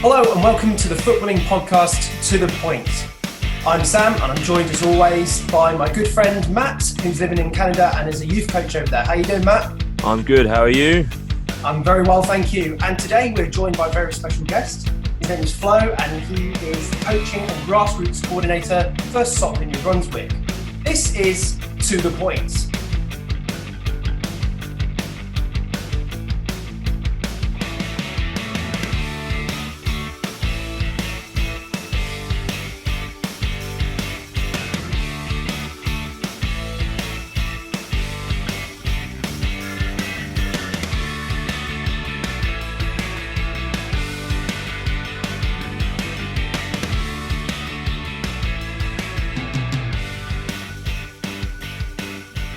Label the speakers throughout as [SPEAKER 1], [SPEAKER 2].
[SPEAKER 1] Hello and welcome to the footballing podcast, To The Point. I'm Sam and I'm joined as always by my good friend Matt, who's living in Canada and is a youth coach over there. How you doing, Matt?
[SPEAKER 2] I'm good, how are you?
[SPEAKER 1] I'm very well, thank you. And today we're joined by a very special guest. His name is Flo and he is the coaching and grassroots coordinator for Soccer New Brunswick. This is To The Point.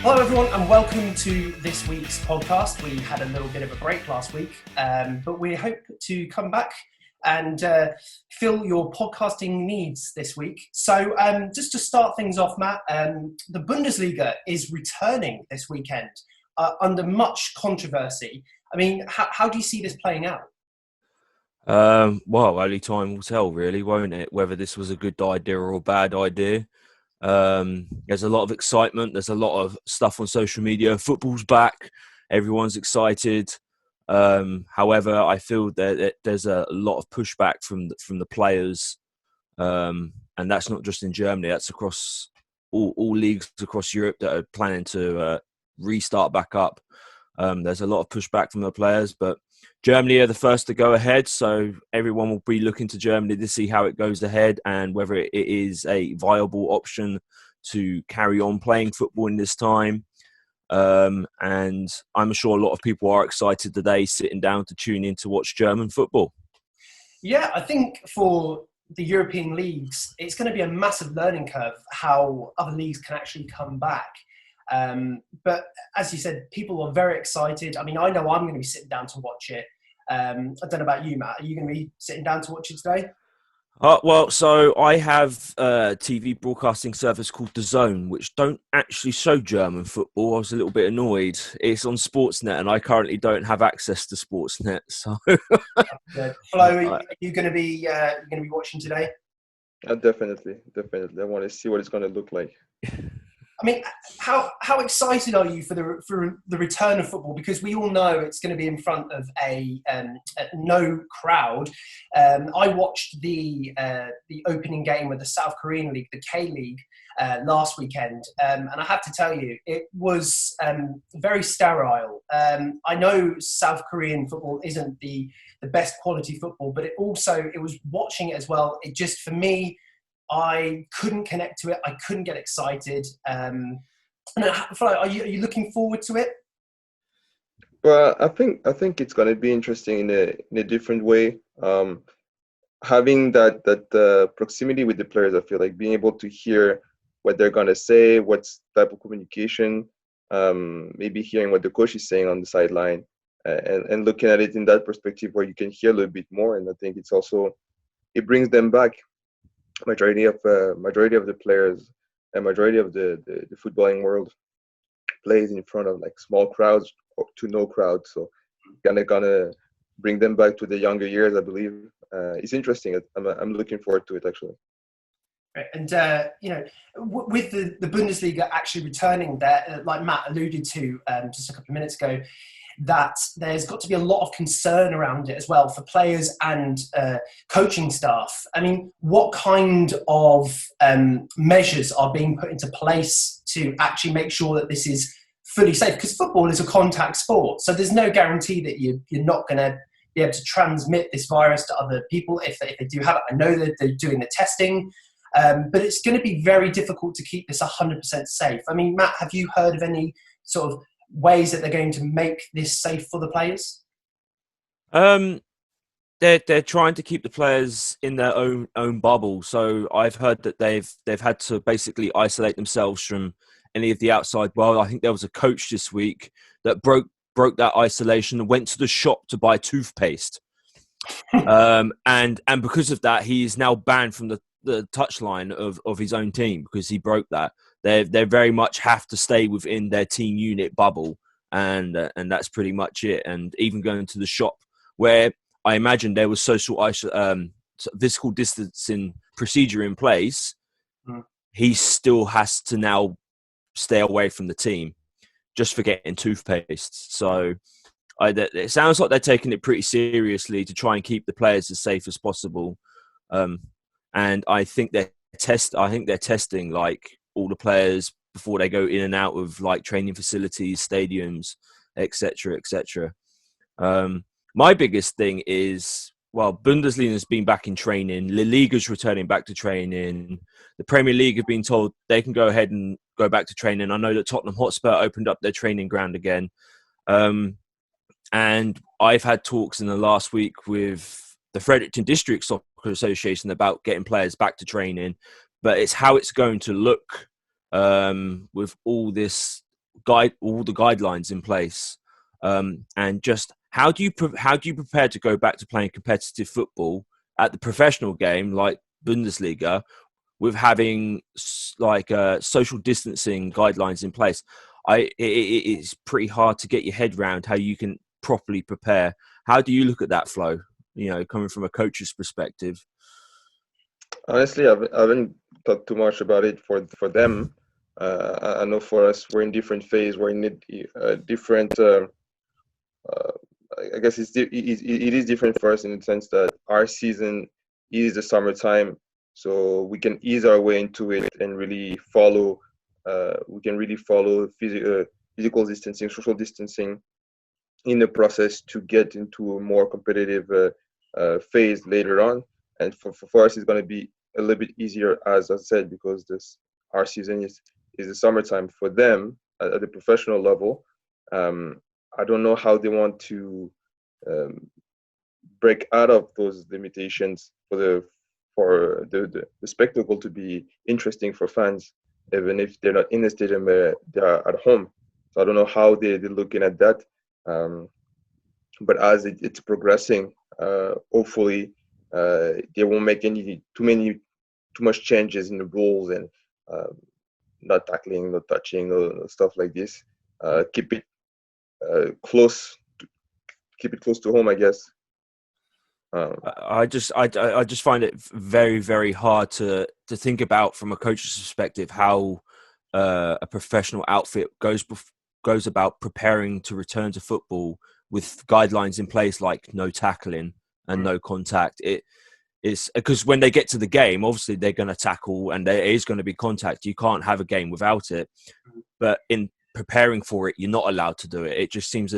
[SPEAKER 1] Hello everyone and welcome to this week's podcast. We had a little bit of a break last week, but we hope to come back and fill your podcasting needs this week. So just to start things off, Matt, the Bundesliga is returning this weekend under much controversy. I mean, how do you see this playing out?
[SPEAKER 2] Well, only time will tell really, won't it? Whether this was a good idea or a bad idea. There's a lot of excitement. There's a lot of stuff on social media. Football's back. Everyone's excited. However, I feel that there's a lot of pushback from the players, and that's not just in Germany. That's across all leagues across Europe that are planning to restart back up. There's a lot of pushback from the players, but Germany are the first to go ahead, so everyone will be looking to Germany to see how it goes ahead and whether it is a viable option to carry on playing football in this time. And I'm sure a lot of people are excited today, sitting down to tune in to watch German football.
[SPEAKER 1] Yeah, I think for the European leagues, it's going to be a massive learning curve how other leagues can actually come back. But as you said, people are very excited. I mean, I know I'm going to be sitting down to watch it. I don't know about you, Matt. Are you going to be sitting down to watch it today?
[SPEAKER 2] So I have a TV broadcasting service called The Zone, which don't actually show German football. I was a little bit annoyed. It's on Sportsnet, and I currently don't have access to Sportsnet. So,
[SPEAKER 1] Flo, are you going to be watching today?
[SPEAKER 3] Definitely. I want to see what it's going to look like.
[SPEAKER 1] I mean, how excited are you for the return of football? Because we all know it's going to be in front of a no crowd. I watched the opening game with the South Korean League, the K-League, last weekend, and I have to tell you, it was very sterile. I know South Korean football isn't the best quality football, but it was watching it as well. It just, for me, I couldn't connect to it. I couldn't get excited. Flo, are you looking forward to it?
[SPEAKER 3] Well, I think it's going to be interesting in a different way. Having that proximity with the players, I feel like being able to hear what they're going to say, what type of communication, maybe hearing what the coach is saying on the sideline, and looking at it in that perspective where you can hear a little bit more. And I think it brings them back. Majority of the players and majority of the footballing world plays in front of like small crowds or to no crowd, so gonna bring them back to the younger years, I believe. It's interesting. I'm looking forward to it actually.
[SPEAKER 1] Right. And with the Bundesliga actually returning there, like Matt alluded to just a couple of minutes ago, that there's got to be a lot of concern around it as well for players and coaching staff. I mean, what kind of measures are being put into place to actually make sure that this is fully safe? Because football is a contact sport, so there's no guarantee that you're not going to be able to transmit this virus to other people if they do have it. I know that they're doing the testing, but it's going to be very difficult to keep this 100% safe. I mean, Matt, have you heard of any sort of ways that they're going to make this safe for the players?
[SPEAKER 2] They're trying to keep the players in their own bubble. So I've heard that they've had to basically isolate themselves from any of the outside world. I think there was a coach this week that broke that isolation and went to the shop to buy toothpaste. And because of that, he is now banned from the touchline of his own team because he broke that. They very much have to stay within their team unit bubble, and that's pretty much it. And even going to the shop, where I imagine there was physical distancing procedure in place. He still has to now stay away from the team just for getting toothpaste. So it sounds like they're taking it pretty seriously to try and keep the players as safe as possible. And I think they're testing like all the players before they go in and out of like training facilities, stadiums, etc., etc. My biggest thing is, well, Bundesliga has been back in training. La Liga's returning back to training. The Premier League have been told they can go ahead and go back to training. I know that Tottenham Hotspur opened up their training ground again. And I've had talks in the last week with the Fredericton District Soccer Association about getting players back to training. But it's how it's going to look with all the guidelines in place. And just how do you prepare to go back to playing competitive football at the professional game like Bundesliga with having like social distancing guidelines in place? It's pretty hard to get your head around how you can properly prepare. How do you look at that, Flo? Coming from a coach's perspective.
[SPEAKER 3] Honestly, I haven't thought too much about it for them. I know for us, we're in different phase. We're in a different. I guess it is different for us in the sense that our season is the summertime, so we can ease our way into it and really follow. We can really follow physical distancing, social distancing in the process to get into a more competitive phase later on. And for us, it's going to be a little bit easier, as I said, because our season is the summertime. For them at the professional level, I don't know how they want to break out of those limitations for the spectacle to be interesting for fans, even if they're not in the stadium, they're at home. So I don't know how they're looking at that. But as it's progressing, hopefully they won't make too much changes in the rules and not tackling, not touching, stuff like this. Keep it close to home, I guess.
[SPEAKER 2] I just find it very, very hard to think about from a coach's perspective how a professional outfit goes about preparing to return to football with guidelines in place like no tackling and no contact. It's because when they get to the game, obviously they're going to tackle and there is going to be contact. You can't have a game without it. But in preparing for it, you're not allowed to do it. It just seems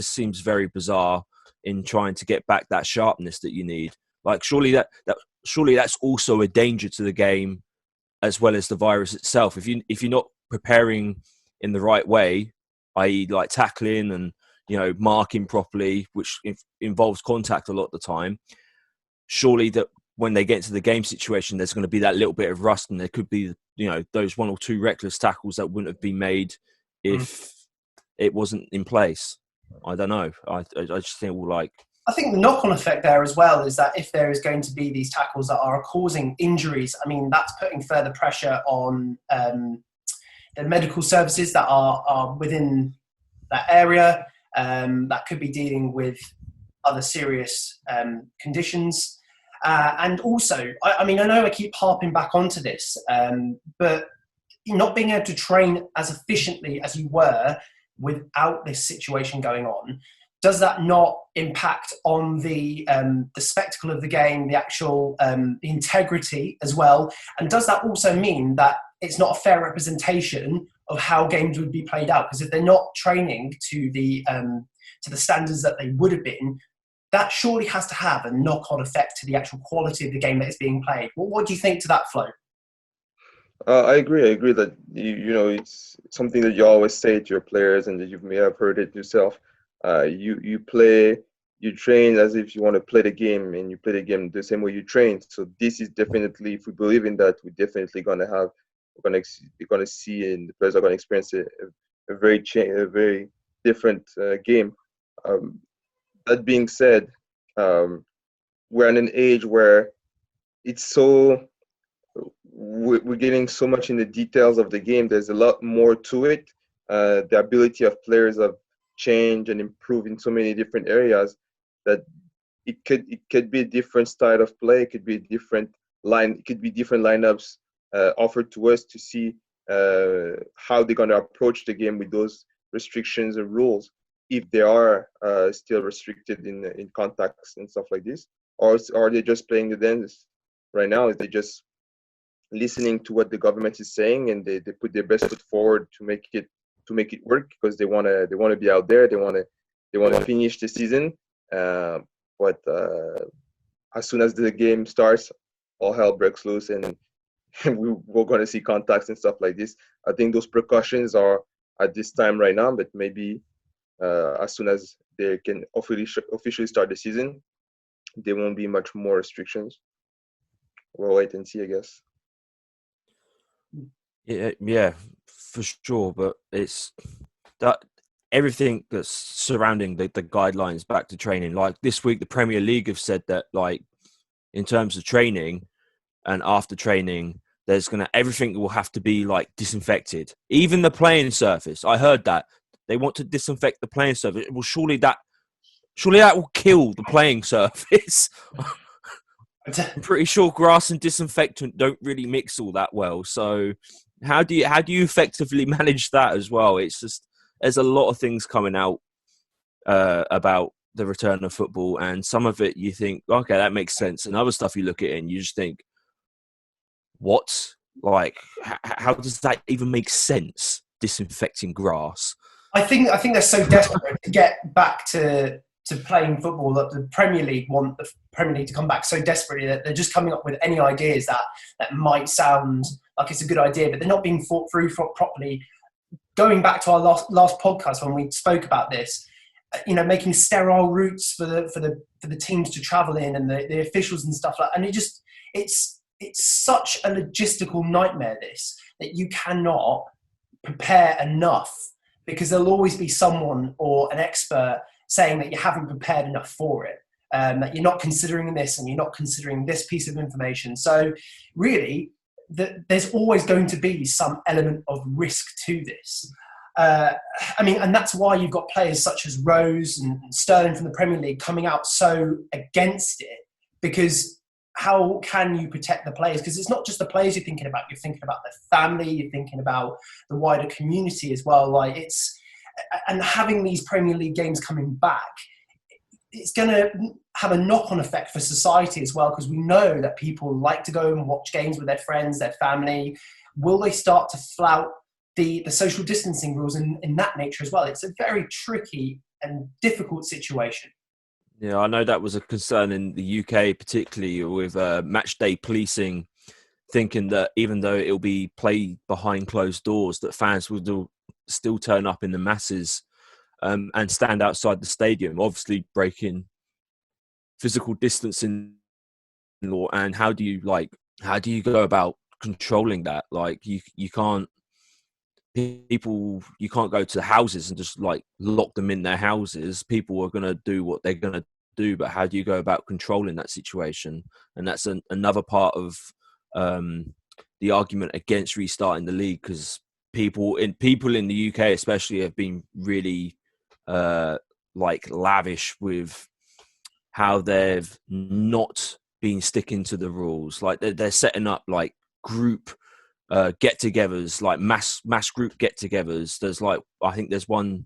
[SPEAKER 2] seems very bizarre in trying to get back that sharpness that you need. Like surely that's also a danger to the game as well as the virus itself. If you're not preparing in the right way, i.e. like tackling and marking properly, which involves contact a lot of the time, surely that when they get into the game situation, there's going to be that little bit of rust, and there could be those one or two reckless tackles that wouldn't have been made if it wasn't in place. I don't know. I just think
[SPEAKER 1] I think the knock-on effect there as well is that if there is going to be these tackles that are causing injuries, I mean, that's putting further pressure on the medical services that are within that area, that could be dealing with other serious conditions. And also, I mean, I know I keep harping back onto this, but not being able to train as efficiently as you were without this situation going on, does that not impact on the spectacle of the game, the actual integrity as well? And does that also mean that it's not a fair representation of how games would be played out? Because if they're not training to the standards that they would have been, that surely has to have a knock-on effect to the actual quality of the game that is being played. What do you think to that, Flo?
[SPEAKER 3] I agree that it's something that you always say to your players, and that you may have heard it yourself. You train as if you want to play the game, and you play the game the same way you train. So this is definitely, if we believe in that, we're definitely we're gonna see, and the players are gonna experience a very different game. That being said, we're in an age where we're getting so much in the details of the game. There's a lot more to it. The ability of players have changed and improved in so many different areas that it could be a different style of play. It could be a different line. It could be different lineups offered to us to see how they're going to approach the game with those restrictions and rules, if they are still restricted in contacts and stuff like this, or are they just playing the dance right now? Is they just listening to what the government is saying, and they put their best foot forward to make it work, because they want to be out there, they want to finish the season, but as soon as the game starts, all hell breaks loose, and we're going to see contacts and stuff like this. I think those precautions are at this time right now, but maybe as soon as they can officially start the season, there won't be much more restrictions. We'll wait and see, I guess.
[SPEAKER 2] Yeah, for sure. But it's that everything that's surrounding the guidelines back to training. Like this week, the Premier League have said that, like, in terms of training and after training, everything will have to be like disinfected. Even the playing surface. I heard that they want to disinfect the playing surface. Well, surely that will kill the playing surface. I'm pretty sure grass and disinfectant don't really mix all that well. So how do you effectively manage that as well? It's just, there's a lot of things coming out about the return of football, and some of it you think, okay, that makes sense, and other stuff you look at it and you just think, what? Like, how does that even make sense? Disinfecting grass.
[SPEAKER 1] I think they're so desperate to get back to playing football that the Premier League want the Premier League to come back so desperately that they're just coming up with any ideas that might sound like it's a good idea, but they're not being thought through properly. Going back to our last podcast when we spoke about this, making sterile routes for the teams to travel in, and the officials and stuff like that. And it's such a logistical nightmare, this, that you cannot prepare enough, because there'll always be someone or an expert saying that you haven't prepared enough for it, that you're not considering this and you're not considering this piece of information. So really, there's always going to be some element of risk to this. And that's why you've got players such as Rose and Sterling from the Premier League coming out so against it, because how can you protect the players? Because it's not just the players you're thinking about their family, you're thinking about the wider community as well. And having these Premier League games coming back, it's going to have a knock-on effect for society as well, because we know that people like to go and watch games with their friends, their family. Will they start to flout the social distancing rules in that nature as well? It's a very tricky and difficult situation.
[SPEAKER 2] Yeah, I know that was a concern in the UK, particularly with match day policing, thinking that even though it'll be played behind closed doors, that fans will still turn up in the masses and stand outside the stadium, obviously breaking physical distancing law. And how do you go about controlling that? Like, you can't go to the houses and just like lock them in their houses. People are going to do what they're going to do, but how do you go about controlling that situation? And that's another part of the argument against restarting the league, because people in the UK especially have been really lavish with how they've not been sticking to the rules. Like they're setting up like group get-togethers, like mass group get-togethers. I think there's one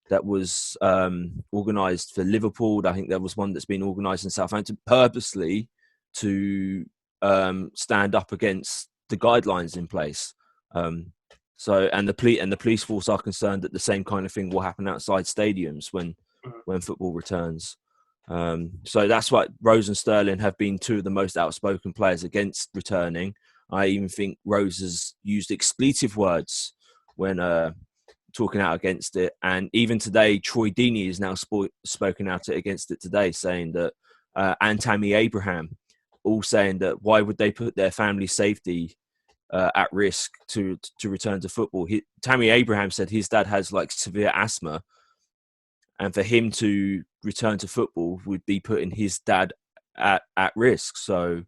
[SPEAKER 2] that was organised for Liverpool. I think there was one that's been organised in Southampton purposely to stand up against the guidelines in place. And the police force are concerned that the same kind of thing will happen outside stadiums when football returns. So that's why Rose and Sterling have been two of the most outspoken players against returning. I even think Rose has used expletive words when talking out against it. And even today, Troy Deeney has now spoken out against it today, saying that, and Tammy Abraham, all saying that why would they put their family safety at risk to return to football. Tammy Abraham said his dad has like severe asthma, and for him to return to football would be putting his dad at risk. So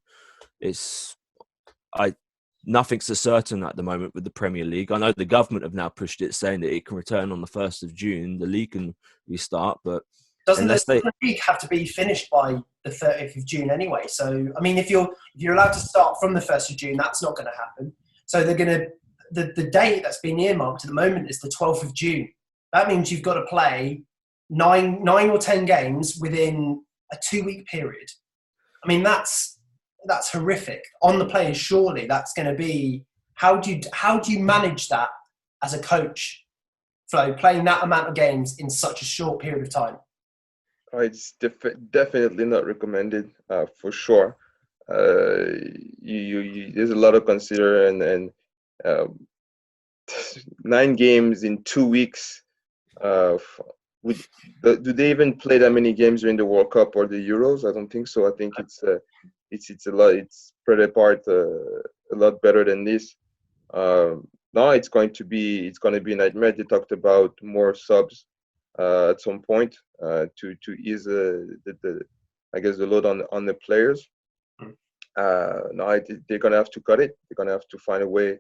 [SPEAKER 2] nothing's as certain at the moment with the Premier League. I know the government have now pushed it, saying that it can return on the 1st of June. The league can restart, but
[SPEAKER 1] doesn't the league have to be finished by the the 30th of June anyway. So, I mean, if you're allowed to start from the 1st of June, that's not going to happen. So they're going to, the date that's been earmarked at the moment is the 12th of June. That means you've got to play nine or 10 games within a 2-week period. I mean, that's horrific on the players. Surely that's going to be, how do you manage that as a coach, Flo, playing that amount of games in such a short period of time?
[SPEAKER 3] It's definitely not recommended, for sure. There's a lot to consider, and 9 games in 2 weeks. Do they even play that many games during the World Cup or the Euros? I don't think so. I think it's a lot. It's spread apart a lot better than this. Now it's going to be a nightmare. They talked about more subs at some point to ease the I guess the load on the players. Now they're gonna have to cut it. They're gonna have to find a way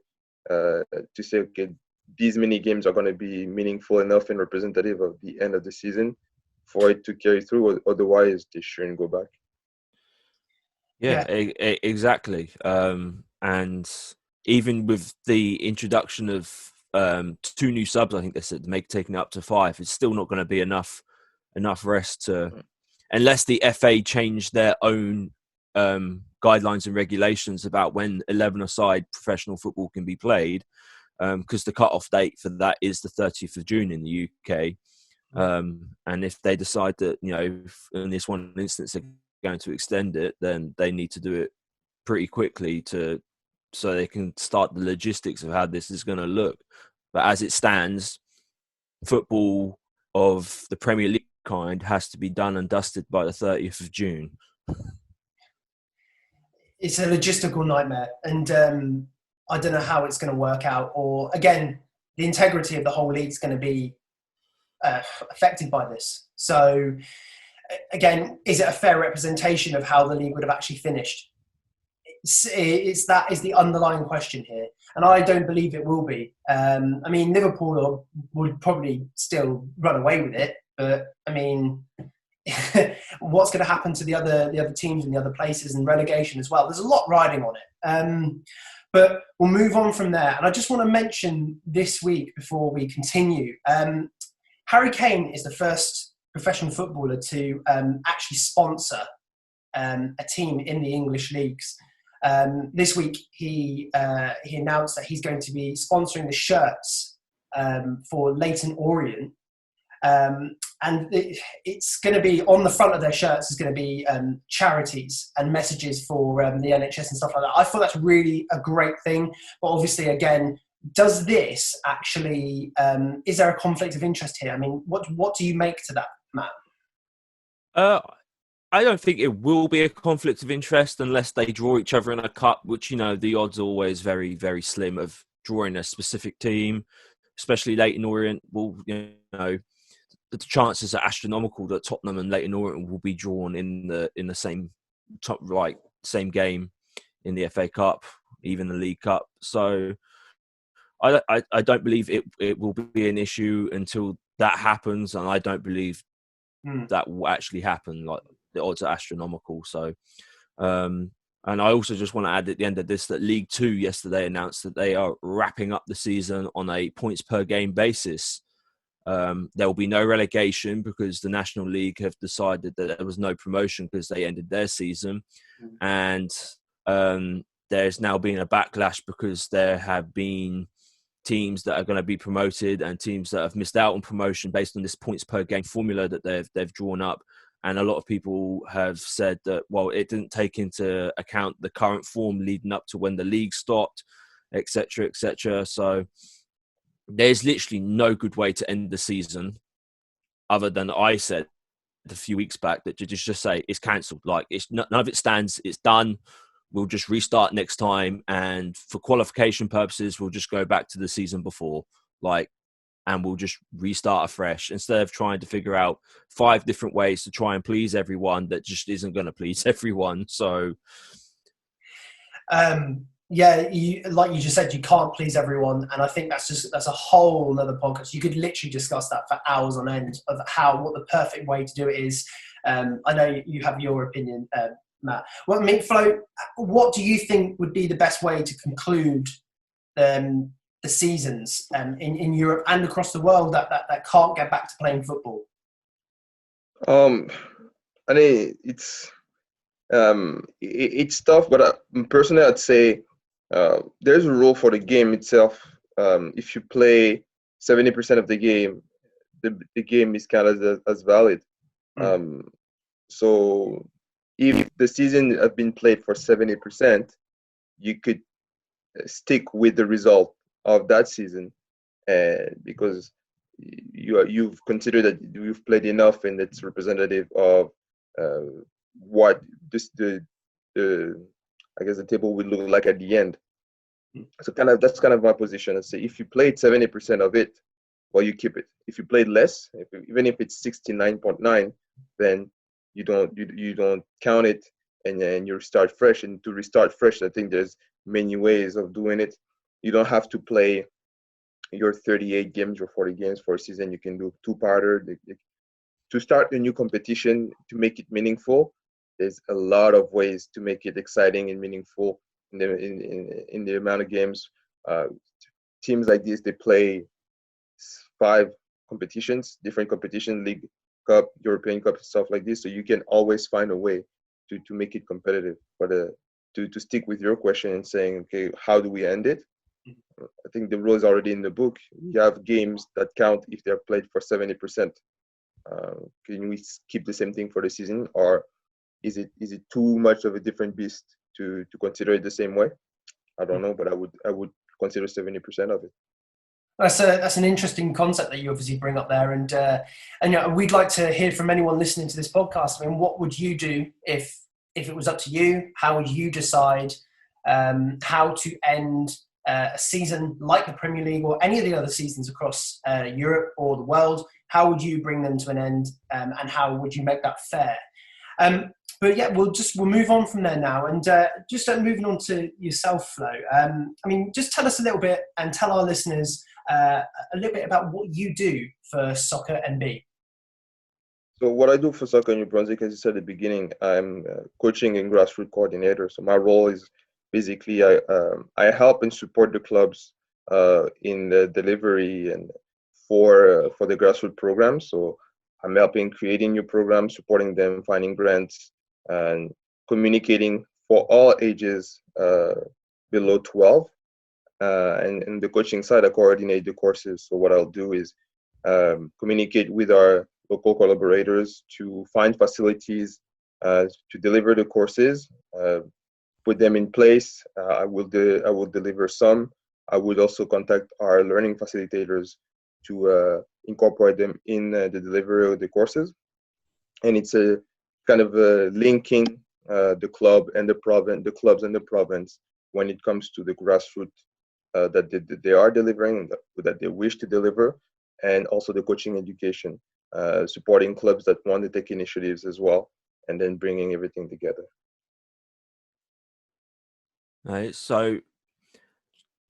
[SPEAKER 3] to say, okay, these many games are going to be meaningful enough and representative of the end of the season for it to carry through. Otherwise, they shouldn't go back.
[SPEAKER 2] Yeah. Exactly. And even with the introduction of 2 new subs, I think they said taking it up to 5, it's still not going to be enough rest to, unless the FA change their own guidelines and regulations about when 11-a-side professional football can be played. Because the cut-off date for that is the 30th of June in the UK. And if they decide that, in this one instance they're going to extend it, then they need to do it pretty quickly so they can start the logistics of how this is going to look. But as it stands, football of the Premier League kind has to be done and dusted by the 30th of June.
[SPEAKER 1] It's a logistical nightmare. And I don't know how it's going to work out, or again, the integrity of the whole league is going to be affected by this. So again, is it a fair representation of how the league would have actually finished? That is the underlying question here. And I don't believe it will be. I mean, Liverpool would probably still run away with it, but I mean, what's going to happen to the other teams in the other places and relegation as well? There's a lot riding on it. But we'll move on from there. And I just want to mention this week before we continue, Harry Kane is the first professional footballer to actually sponsor a team in the English leagues. This week, he announced that he's going to be sponsoring the shirts for Leyton Orient. And it's going to be on the front of their shirts is going to be charities and messages for the NHS and stuff like that. I thought that's really a great thing. But obviously, again, does this actually, is there a conflict of interest here? I mean, what do you make to that, Matt?
[SPEAKER 2] I don't think it will be a conflict of interest unless they draw each other in a cup, which, the odds are always very, very slim of drawing a specific team, especially Leyton Orient. Will, the chances are astronomical that Tottenham and Leyton Orient will be drawn in the same same game in the FA Cup, even the League Cup. So I don't believe it will be an issue until that happens, and I don't believe that will actually happen. Like, the odds are astronomical. So, and I also just want to add at the end of this that League Two yesterday announced that they are wrapping up the season on a points per game basis. There will be no relegation because the National League have decided that there was no promotion because they ended their season. And there's now been a backlash because there have been teams that are going to be promoted and teams that have missed out on promotion based on this points per game formula that they've drawn up. And a lot of people have said that, well, it didn't take into account the current form leading up to when the league stopped, etc., etc. So there's literally no good way to end the season other than I said a few weeks back that you just say it's cancelled. Like, none of it stands. It's done. We'll just restart next time. And for qualification purposes, we'll just go back to the season before, and we'll just restart afresh instead of trying to figure out 5 different ways to try and please everyone that just isn't going to please everyone. So,
[SPEAKER 1] Yeah, like you just said, you can't please everyone, and I think that's a whole other podcast. You could literally discuss that for hours on end of what the perfect way to do it is. I know you have your opinion, Matt. Well, I mean, Flo, what do you think would be the best way to conclude the seasons in Europe and across the world that can't get back to playing football?
[SPEAKER 3] I mean, it's tough, but personally, I'd say there's a rule for the game itself. If you play 70% of the game, the game is counted as valid. Um, so if the season has been played for 70%, you could stick with the result of that season, because you've considered that you've played enough and it's representative of uh, what the I guess the table would look like at the end. So that's kind of my position. I say if you played 70% of it, well, you keep it. If you played less, even if it's 69.9, then you don't count it, and then you start fresh. And to restart fresh, I think there's many ways of doing it. You don't have to play your 38 games or 40 games for a season. You can do two-parter. To start a new competition, to make it meaningful, there's a lot of ways to make it exciting and meaningful in the amount of games. Uh, Teams like this, they play 5 competitions, different competition, League Cup, European Cup, stuff like this. So you can always find a way to make it competitive. But to stick with your question and saying, okay, how do we end it? I think the rule is already in the book. You have games that count if they're played for 70%. Can we keep the same thing for the season, or is it too much of a different beast to consider it the same way? I don't know, but I would consider 70% of it.
[SPEAKER 1] That's an interesting concept that you obviously bring up there, and we'd like to hear from anyone listening to this podcast. I mean, what would you do if it was up to you? How would you decide how to end a season like the Premier League or any of the other seasons across Europe or the world? How would you bring them to an end, and how would you make that fair? But yeah, we'll move on from there now, and just moving on to yourself, Flo. I mean, just tell us a little bit, and tell our listeners a little bit about what you do for Soccer NB.
[SPEAKER 3] So what I do for Soccer New Brunswick, as you said at the beginning, I'm coaching and grassroots coordinator. So my role is basically I help and support the clubs in the delivery and for the grassroots programs. So I'm helping creating new programs, supporting them, finding grants, and communicating for all ages below 12. And the coaching side, I coordinate the courses. So what I'll do is communicate with our local collaborators to find facilities to deliver the courses, put them in place. I will deliver some. I would also contact our learning facilitators to incorporate them in the delivery of the courses. And it's a kind of linking the clubs and the province when it comes to the grassroots that they are delivering, that they wish to deliver, and also the coaching education, supporting clubs that want to take initiatives as well, and then bringing everything together.
[SPEAKER 2] Right. So,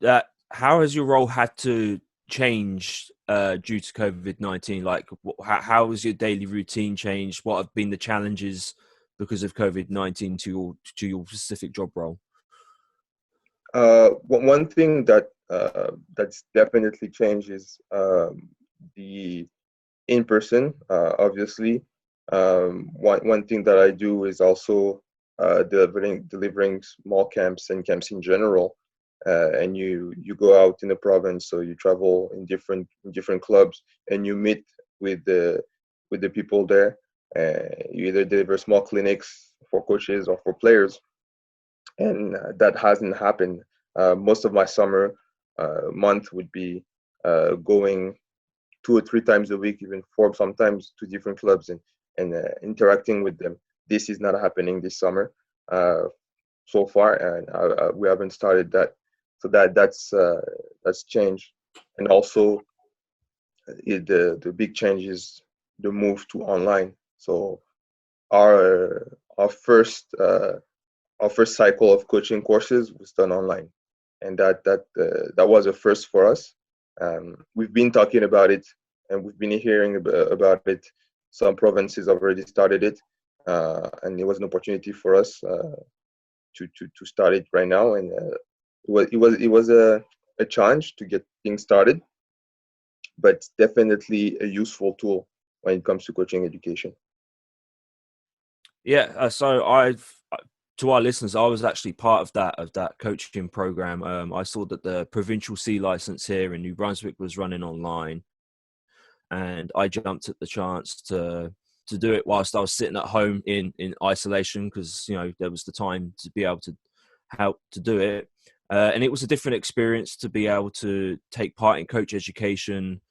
[SPEAKER 2] how has your role had to change due to COVID-19? Like, how has your daily routine changed? What have been the challenges because of COVID-19 to your specific job role?
[SPEAKER 3] One thing that's definitely changed is the in person. Obviously, one thing that I do is also delivering small camps and camps in general. And you go out in the province, so you travel in different clubs, and you meet with the people there. You either deliver small clinics for coaches or for players, and that hasn't happened. Most of my summer month would be going 2 or 3 times a week, even 4 sometimes, to different clubs and interacting with them. This is not happening this summer so far, and we haven't started that. So that's changed, and also the big change is the move to online. So our first our first cycle of coaching courses was done online, and that was a first for us. We've been talking about it, and we've been hearing about it. Some provinces have already started it, and it was an opportunity for us to start it right now. And it was a challenge to get things started, but definitely a useful tool when it comes to coaching education.
[SPEAKER 2] Yeah, so to our listeners, I was actually part of that coaching program. I saw that the provincial C license here in New Brunswick was running online, and I jumped at the chance to do it whilst I was sitting at home in isolation, because there was the time to be able to help to do it, and it was a different experience to be able to take part in coach education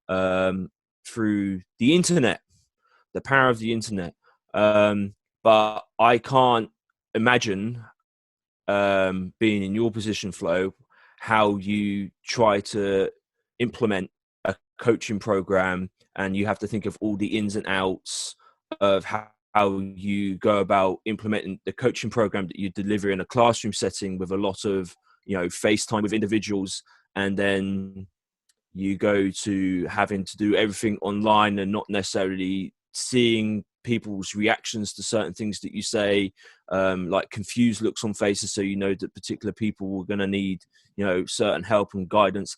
[SPEAKER 2] through the internet, the power of the internet. But I can't imagine being in your position, Flo, how you try to implement a coaching program, and you have to think of all the ins and outs of how you go about implementing the coaching program that you deliver in a classroom setting with a lot of FaceTime with individuals, and then you go to having to do everything online and not necessarily seeing people's reactions to certain things that you say, like confused looks on faces, so that particular people were going to need certain help and guidance.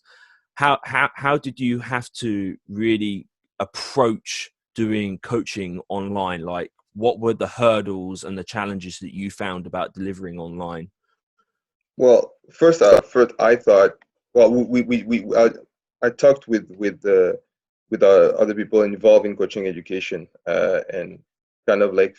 [SPEAKER 2] How did you have to really approach doing coaching online? Like, what were the hurdles and the challenges that you found about delivering online?
[SPEAKER 3] Well, first I thought, well, I talked with other people involved in coaching education, and kind of like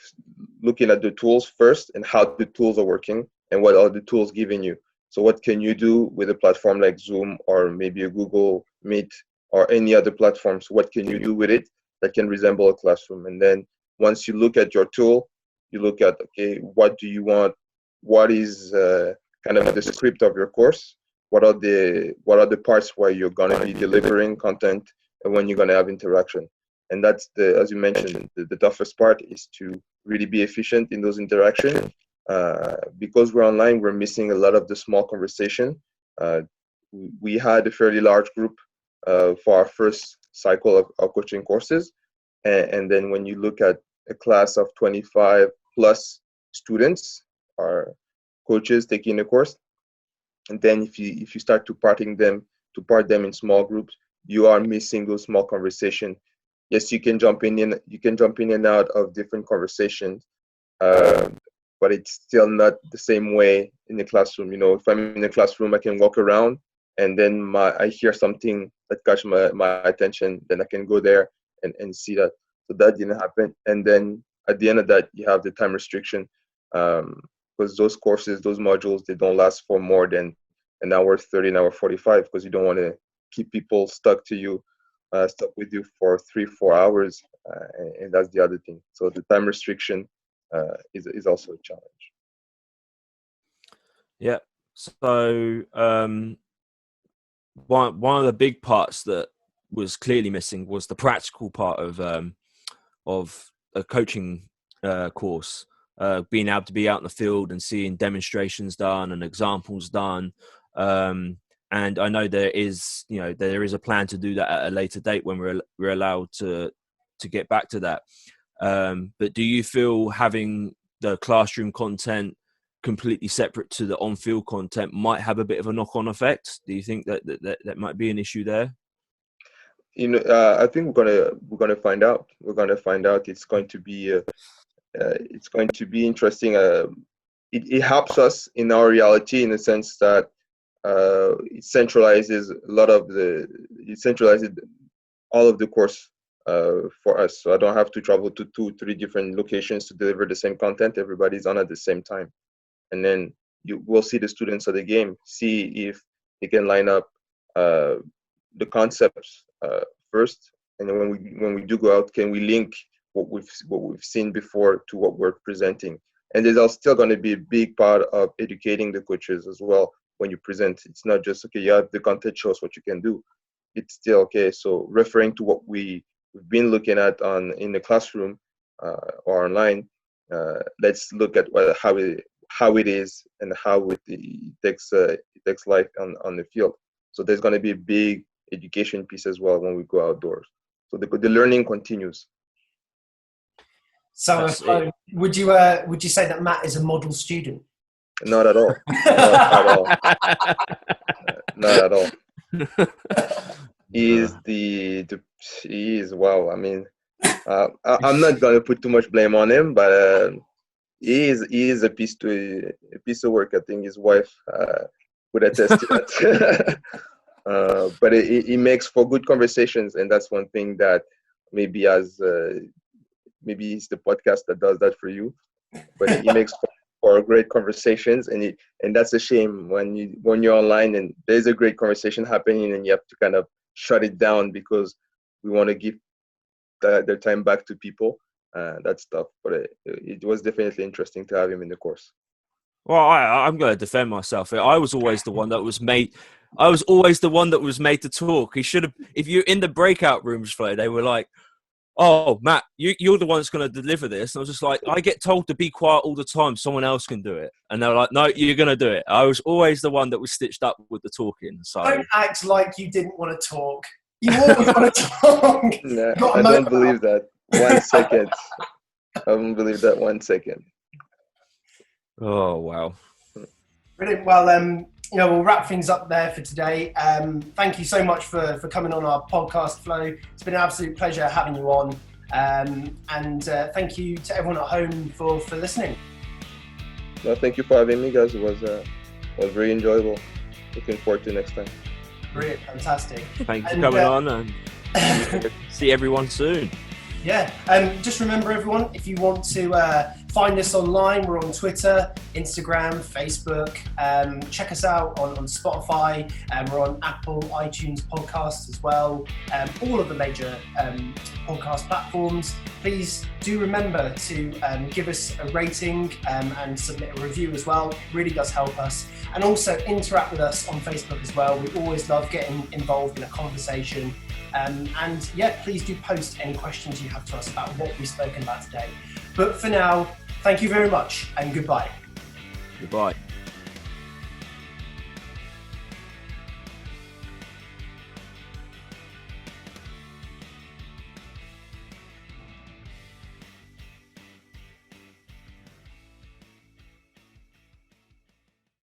[SPEAKER 3] looking at the tools first and how the tools are working and what are the tools giving you. So what can you do with a platform like Zoom or maybe a Google Meet or any other platforms? What can you do with it that can resemble a classroom? And then once you look at your tool, you look at, okay, what do you want? What is kind of the script of your course? What are the parts where you're going to be delivering content and when you're going to have interaction? And that's as you mentioned, the toughest part is to really be efficient in those interactions. Because we're online, we're missing a lot of the small conversation. We had a fairly large group for our first cycle of coaching courses. And then when you look at a class of 25 plus students or coaches taking a course, and then if you start to part them in small groups, you are missing those small conversations. Yes, you can jump in and out of different conversations, but it's still not the same way in the classroom. If I'm in the classroom, I can walk around, and then I hear something that catch my attention, then I can go there and see that. So that didn't happen. And then at the end of that, you have the time restriction, because those courses, those modules, they don't last for more than an hour 30, an hour 45, because you don't want to keep people stuck with you for 3-4 hours, and that's the other thing. So the time restriction is also a challenge.
[SPEAKER 2] Yeah. So one of the big parts that was clearly missing was the practical part of a coaching course. Being able to be out in the field and seeing demonstrations done and examples done. And I know there is a plan to do that at a later date when we're allowed to get back to that. But do you feel having the classroom content completely separate to the on-field content might have a bit of a knock-on effect? Do you think that might be an issue there?
[SPEAKER 3] I think we're gonna find out. We're gonna find out. It's going to be interesting. It helps us in our reality in the sense that it centralizes all of the course for us. So I don't have to travel to 2-3 different locations to deliver the same content. Everybody's on at the same time, and then you will see the students of the game, see if they can line up the concepts first, and then when we do go out, can we link what we've seen before to what we're presenting? And there's still going to be a big part of educating the coaches as well. When you present, it's not just, okay, you have the content, show us what you can do. It's still, okay, so referring to what we've been looking at in the classroom or online, let's look at how it is and how it takes life on the field. So there's going to be a big education piece as well when we go outdoors. So the learning continues.
[SPEAKER 1] So would you say that Matt is a model student?
[SPEAKER 3] Not at all. Not at all. Not at all. He is wow. I mean, I'm not gonna put too much blame on him, but he is a piece of work. I think his wife would attest to that. But it makes for good conversations, and that's one thing that maybe maybe it's the podcast that does that for you, but it makes for great conversations, and that's a shame when you're online and there's a great conversation happening and you have to kind of shut it down because we want to give their time back to people. That stuff, but it was definitely interesting to have him in the course.
[SPEAKER 2] Well, I'm going to defend myself. I was always the one that was made. I was always the one that was made to talk. He should have. If you're in the breakout rooms, they were like, "Oh, Matt, you're the one that's going to deliver this." And I was just like, I get told to be quiet all the time. Someone else can do it. And they were like, "No, you're going to do it." I was always the one that was stitched up with the talking. So
[SPEAKER 1] don't act like you didn't want to talk. You always want to talk.
[SPEAKER 3] Nah, I don't believe that. 1 second. I don't believe that 1 second.
[SPEAKER 2] Oh, wow.
[SPEAKER 1] Brilliant. Well, we'll wrap things up there for today. Thank you so much for coming on our podcast, Flo. It's been an absolute pleasure having you on. And thank you to everyone at home for listening.
[SPEAKER 3] No, thank you for having me, guys. It was very enjoyable. Looking forward to next time.
[SPEAKER 1] Brilliant. Fantastic.
[SPEAKER 2] Thanks for coming on, and see everyone soon.
[SPEAKER 1] Yeah, just remember everyone, if you want to find us online, we're on Twitter, Instagram, Facebook. Check us out on Spotify. We're on Apple, iTunes podcasts as well. All of the major podcast platforms. Please do remember to give us a rating and submit a review as well. It really does help us. And also interact with us on Facebook as well. We always love getting involved in a conversation. And yeah, please do post any questions you have to us about what we've spoken about today. But for now, thank you very much and goodbye.
[SPEAKER 2] Goodbye.